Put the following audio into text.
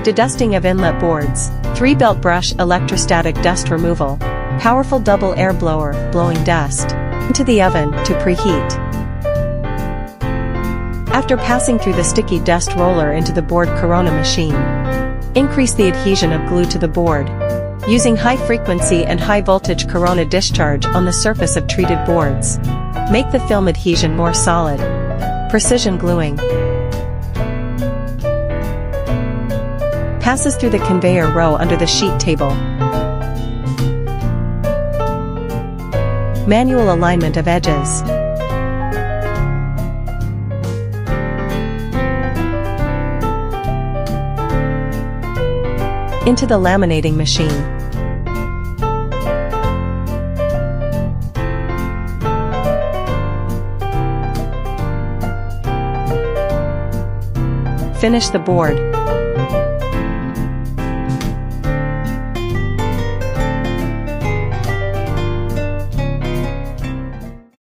Dedusting of inlet boards. 3 belt brush electrostatic dust removal. Powerful double air blower, blowing dust into the oven to preheat. After passing through the sticky dust roller into the board corona machine, increase the adhesion of glue to the board, using high frequency and high voltage corona discharge on the surface of treated boards. Make the film adhesion more solid. Precision gluing. Passes through the conveyor row under the sheet table. Manual alignment of edges. Into the laminating machine. Finish the board.